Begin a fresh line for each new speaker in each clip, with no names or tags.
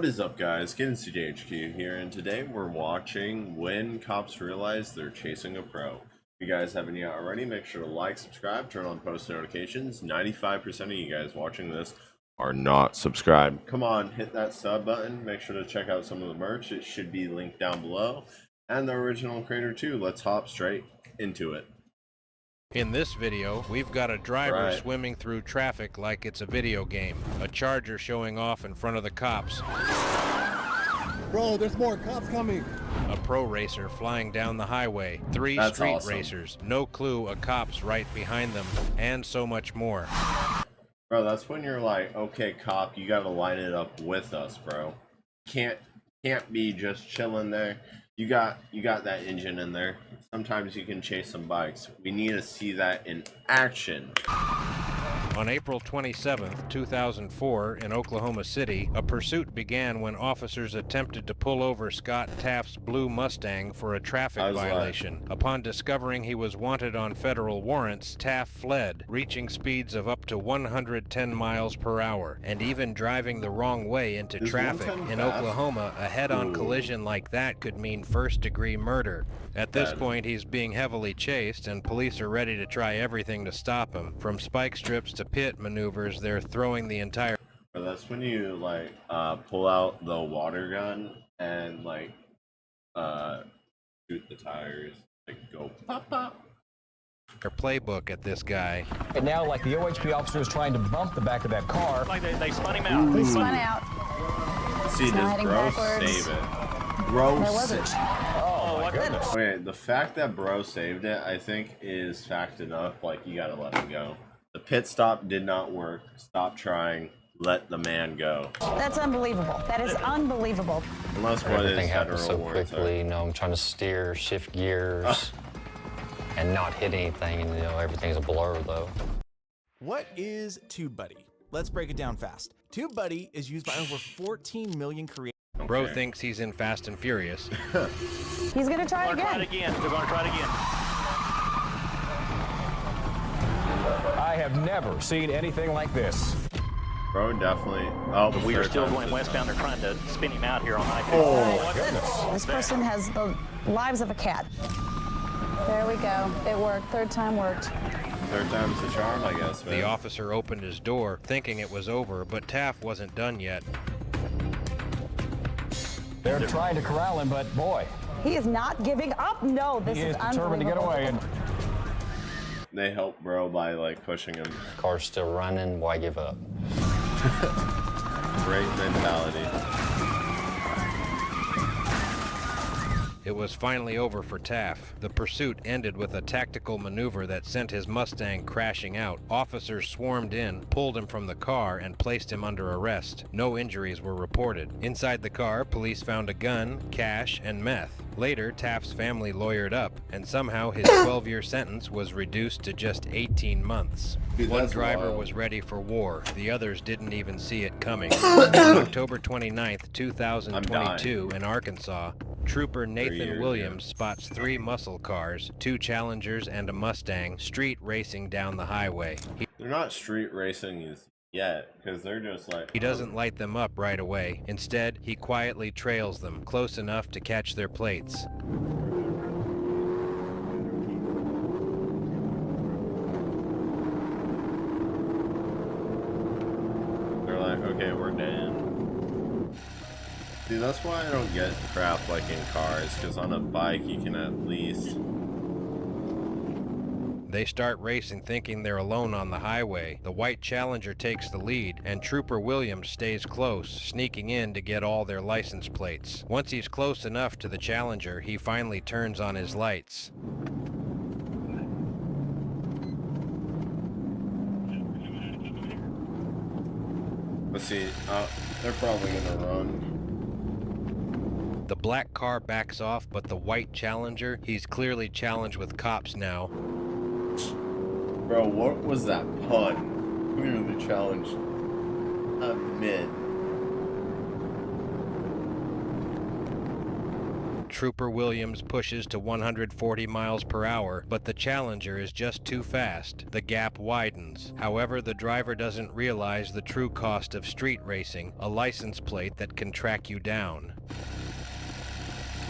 is up, guys? Getting CJHQ here, and today we're watching when cops realize they're chasing a pro. If you guys haven't yet already, make sure to like, subscribe, turn on post notifications. 95% of you guys watching this are not subscribed. Come on, hit that sub button. Make sure to check out some of the merch. It should be linked down below. And the original creator too. Let's hop straight into it.
In this video, we've got a driver swimming through traffic like it's a video game. A Charger showing off in front of the cops.
Bro, there's more cops coming.
A pro racer flying down the highway. Three street racers. No clue a cop's right behind them. And so much more.
Bro, that's when you're like, okay, cop, you gotta line it up with us, bro. Can't be just chilling there. You got that engine in there. Sometimes you can chase some bikes. We need to see that in action.
On April 27th, 2004, in Oklahoma City, a pursuit began when officers attempted to pull over Scott Taft's blue Mustang for a traffic violation. Upon discovering he was wanted on federal warrants, Taft fled, reaching speeds of up to 110 miles per hour, and even driving the wrong way into traffic. In Oklahoma, a head-on collision like that could mean first-degree murder. At this point, he's being heavily chased, and police are ready to try everything to stop him. From spike strips to pit maneuvers, they're throwing the entire...
That's when you, like, pull out the water gun and, like, shoot the tires. Like, go pop, pop.
Their playbook at this guy.
And now, like, the OHP officer is trying to bump the back of that car.
Like they spun him out.
He spun out.
See, does bro save it? Bro saved it.
Oh, my goodness.
Okay, the fact that bro saved it, I think, is fact enough. Like, you gotta let him go. The pit stop did not work. Stop trying. Let the man go.
That's unbelievable. That is unbelievable.
Unless what
everything
is
happens so
warrants
quickly. You know, I'm trying to steer, shift gears, and not hit anything, and you know, everything's a blur though.
What is TubeBuddy? Let's break it down fast. TubeBuddy is used by over 14 million creators.
Bro thinks he's in Fast and Furious.
He's gonna try
They're gonna
again.
try it again.
I have never seen anything like this.
Bro, definitely. Oh,
We are still going westbound. They're trying to spin him out here on I-10.
Oh, my goodness.
This person has the lives of a cat. There we go. It worked. Third time worked.
Third time's the charm, I guess, man.
The officer opened his door, thinking it was over, but Taft wasn't done yet.
They're trying to corral him, but boy,
He is not giving up. No, this
he
is
is determined to get away. And
They help bro by, like, pushing him.
Car's still running, why give up?
Great mentality.
It was finally over for Taft. The pursuit ended with a tactical maneuver that sent his Mustang crashing out. Officers swarmed in, pulled him from the car, and placed him under arrest. No injuries were reported. Inside the car, police found a gun, cash, and meth. Later, Taft's family lawyered up, and somehow his 12-year sentence was reduced to just 18 months.
Dude,
One
that's
driver
wild.
was ready for war. The others didn't even see it coming. On October 29th, 2022, in Arkansas, Trooper Nathan Williams spots 3 muscle cars, 2 Challengers, and a Mustang street racing down the highway.
They're not street racing yet, because they're just like...
He doesn't light them up right away. Instead, he quietly trails them, close enough to catch their plates.
They're like, okay, we're dead. See, that's why I don't get crap like in cars, because on a bike you can at least...
They start racing thinking they're alone on the highway. The white Challenger takes the lead, and Trooper Williams stays close, sneaking in to get all their license plates. Once he's close enough to the Challenger, he finally turns on his lights.
Let's see, they're probably gonna run.
The black car backs off, but the white Challenger, he's clearly challenged with cops now.
Bro, what was that pun? Clearly challenged. Mid.
Trooper Williams pushes to 140 miles per hour, but the Challenger is just too fast. The gap widens. However, the driver doesn't realize the true cost of street racing, a license plate that can track you down.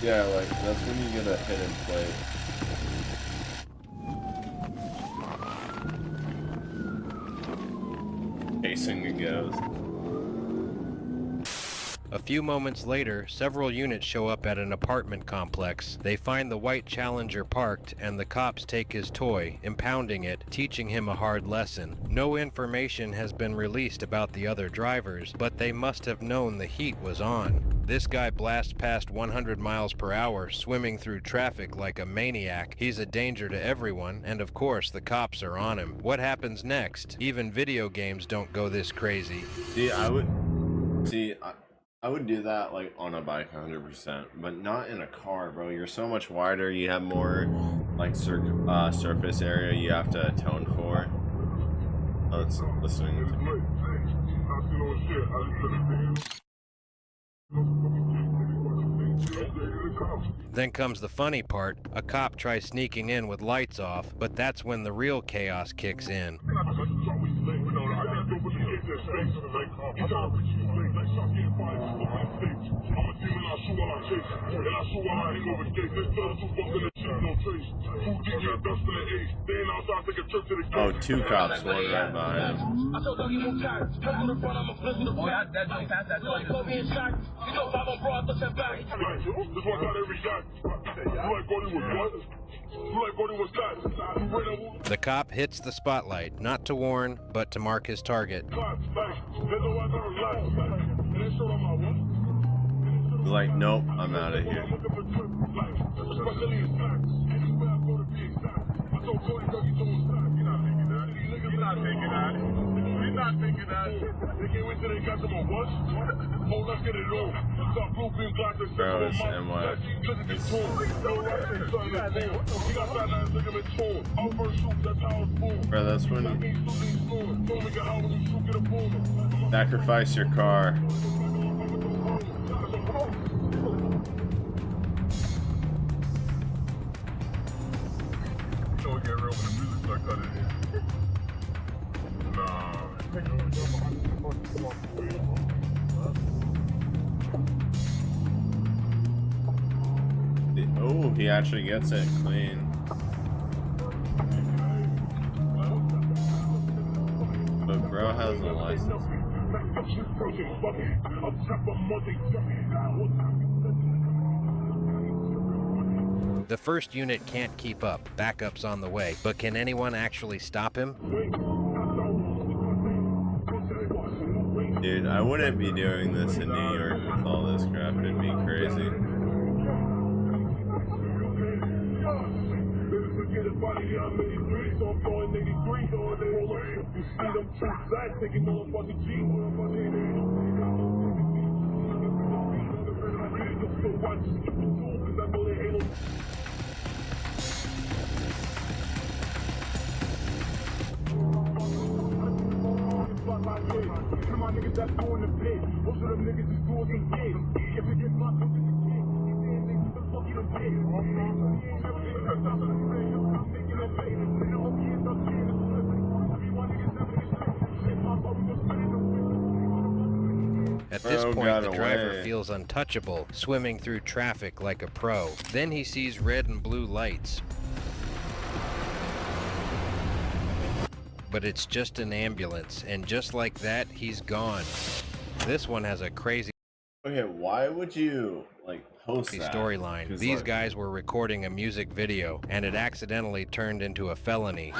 Yeah, like, that's when you get a hidden plate. Chasing the ghost.
A few moments later, several units show up at an apartment complex. They find the white Challenger parked, and the cops take his toy, impounding it, teaching him a hard lesson. No information has been released about the other drivers, but they must have known the heat was on. This guy blasts past 100 miles per hour, swimming through traffic like a maniac. He's a danger to everyone, and of course the cops are on him. What happens next? Even video games don't go this crazy.
I would do that like on a bike 100%, but not in a car, bro. You're so much wider. You have more like surface area you have to atone for. Oh, it's listening.
Then comes the funny part. A cop tries sneaking in with lights off, but that's when the real chaos kicks in.
Oh, two cops, one right behind him.
The cop hits the spotlight, not to warn, but to mark his target.
He's like, nope, I'm out of here. Bro, it's NY. Bro, that's when sacrifice your car. Oh, he actually gets it clean. But bro has a license.
The first unit can't keep up. Backup's on the way. But can anyone actually stop him?
Dude, I wouldn't be doing this in New York with all this crap. It'd be crazy.
At this point, the driver
away.
feels untouchable, swimming through traffic like a pro. Then he sees red and blue lights. But it's just an ambulance, and just like that, he's gone. This one has a crazy
Okay, why would you like post that?
storyline.
'Cause,
These
like,
guys were recording a music video, and it accidentally turned into a felony.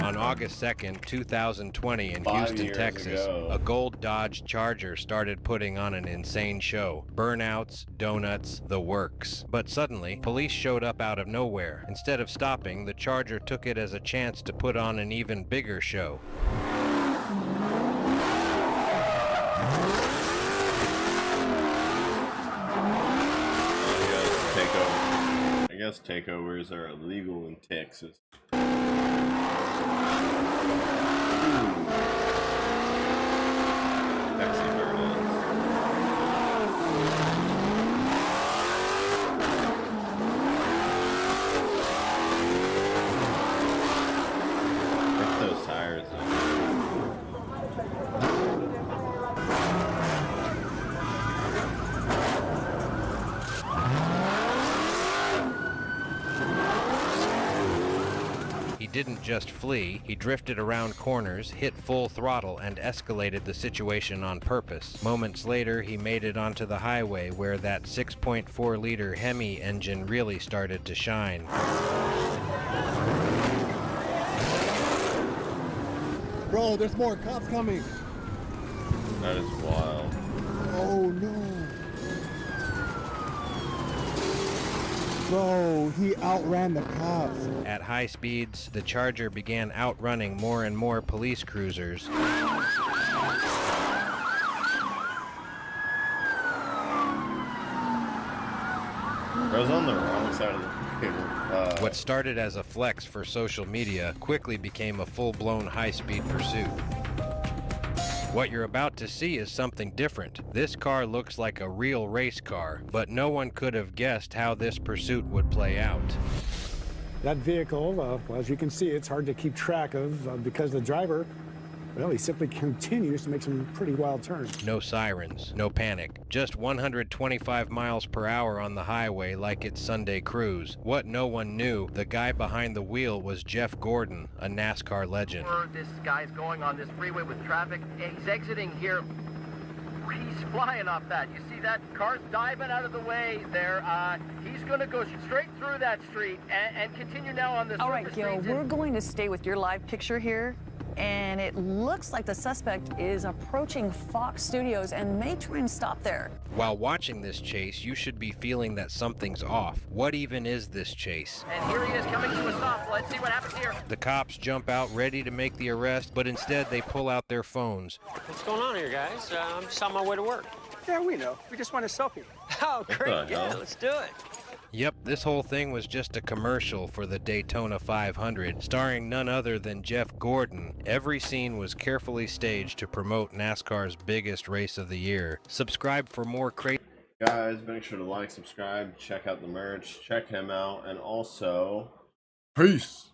On August 2nd, 2020 in
5
Houston,
years
Texas,
ago.
a gold Dodge Charger started putting on an insane show. Burnouts, donuts, the works. But suddenly, police showed up out of nowhere. Instead of stopping, the Charger took it as a chance to put on an even bigger show.
I guess takeovers are illegal in Texas. Taxi burnouts.
He didn't just flee, he drifted around corners, hit full throttle, and escalated the situation on purpose. Moments later, he made it onto the highway where that 6.4-liter Hemi engine really started to shine.
Bro, there's more cops coming.
That is wild.
Oh no. Bro, he outran the cops.
At high speeds, the Charger began outrunning more and more police cruisers.
I was on the wrong side of the
What started as a flex for social media quickly became a full-blown high-speed pursuit. What you're about to see is something different. This car looks like a real race car, but no one could have guessed how this pursuit would play out.
That vehicle, well, as you can see, it's hard to keep track of because the driver, well, he simply continues to make some pretty wild turns.
No sirens, no panic, just 125 miles per hour on the highway like it's Sunday cruise. What no one knew, the guy behind the wheel was Jeff Gordon, a NASCAR legend.
This guy's going on this freeway with traffic, and he's exiting here. He's flying off that. You see that car's diving out of the way there. He's going to go straight through that street and continue now on this.
All right, Gil, we're going to stay with your live picture here. And it looks like the suspect is approaching Fox Studios and may try and stop there.
While watching this chase, you should be feeling that something's off. What even is this chase?
And here he is coming to a stop. Let's see what happens here.
The cops jump out ready to make the arrest, but instead they pull out their phones.
What's going on here, guys? I'm just on my way to work.
Yeah, we know. We just want a selfie.
Oh, great. Yeah, let's do it.
Yep, this whole thing was just a commercial for the Daytona 500, starring none other than Jeff Gordon. Every scene was carefully staged to promote NASCAR's biggest race of the year. Subscribe for more crazy.
Guys, make sure to like, subscribe, check out the merch, check him out, and also, peace.